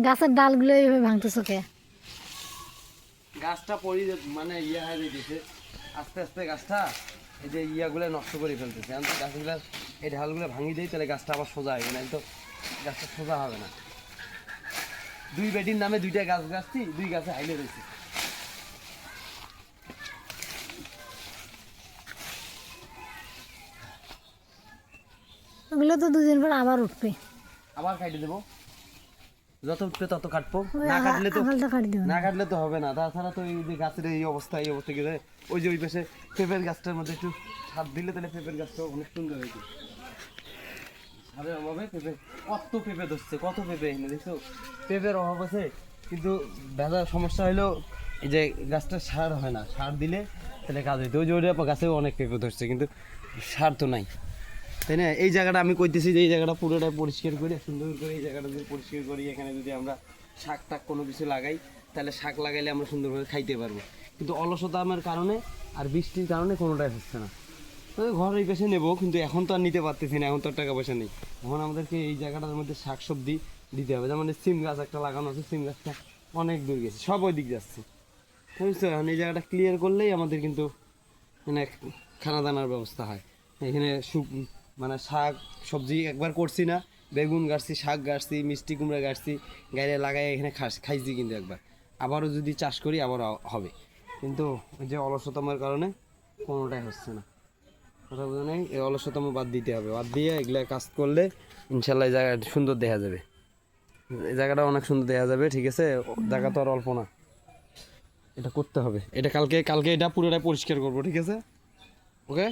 গাছের ডালগুলো এইভাবে ভাঙতেছো কে? গাছটা পড়ি মানে ইয়া হয়ে যেতেছে আস্তে আস্তে, গাছটা এই যে ইয়াগুলো নষ্ট করে ফেলতেছে। আমি তো গাছগুলো এই ঢালগুলো ভাঙি দিই, তাহলে গাছটা আবার সোজা হবে না, তো গাছটা সোজা হবে না। দুই বেটির নামে দুইটা গাছ গাছছি, দুই গাছে হাইলে রয়েছে। ওগুলো তো দুদিন পর আবার উঠবে। আবার কাটে দেবো, যত উঠবে তত কাটবো। ওই না কাটলে তো আঙালটা কাটি দেবো না কাটলে তো হবে না। তাছাড়া তো এই যে গাছের এই অবস্থা গেলে ওই যে ওই পাশে পেঁপের গাছটার মধ্যে একটু সার দিলে তাহলে পেঁপের গাছটা অনেক সুন্দর হয়েছে। সারের অভাবে পেঁপে, কত পেঁপে ধরছে, কত পেঁপে এখানে দেখছো। পেঁপের অভাব আছে, কিন্তু ভেজা সমস্যা হলো এই যে গাছটা সার হয় না। সার দিলে তাহলে কাজ হইতো। ওই যে ওইটা গাছেও অনেক পেঁপে ধরছে, কিন্তু সার তো নাই, তাই না? এই জায়গাটা আমি কইতেছি যে এই জায়গাটা পুরোটাই পরিষ্কার করে সুন্দর করে এই জায়গাটা যদি পরিষ্কার করি, এখানে যদি আমরা শাক টাক কোনো কিছু লাগাই, তাহলে শাক লাগাইলে আমরা সুন্দরভাবে খাইতে পারবো। কিন্তু অলসতা আমার কারণে আর বৃষ্টির কারণে কোনোটাই হচ্ছে না। তো ঘর এই পেশে নেবো, কিন্তু এখন তো আর নিতে পারতেছি না, এখন তো আর টাকা পয়সা নেই। এখন আমাদেরকে এই জায়গাটার মধ্যে শাক সবজি দিতে হবে। যেমন সিম গাছ একটা লাগানো আছে, সিম গাছটা অনেক দূর গেছে, সব ওই দিক যাচ্ছে, বুঝছো? এখন এই জায়গাটা ক্লিয়ার করলেই আমাদের কিন্তু মানে খানা দানার ব্যবস্থা হয়। এখানে মানে শাক সবজি একবার করছি না, বেগুন গাছছি, শাক গাছছি, মিষ্টি কুমড়া গাছছি, গাড়ি লাগাই এখানে খাইছি, কিন্তু একবার আবারও যদি চাষ করি আবারও হবে। কিন্তু ওই যে অলসতামার কারণে কোনোটাই হচ্ছে না। কথা বোঝা নেই, এই অলসতামা বাদ দিতে হবে। বাদ দিয়ে এগুলা কাজ করলে ইনশাল্লাহ এই জায়গাটা সুন্দর দেখা যাবে। এই জায়গাটা অনেক সুন্দর দেখা যাবে, ঠিক আছে? জায়গা তো আর অল্প না, এটা করতে হবে। এটা কালকে কালকে এটা পুরোটা পরিষ্কার করবো, ঠিক আছে? ওকে।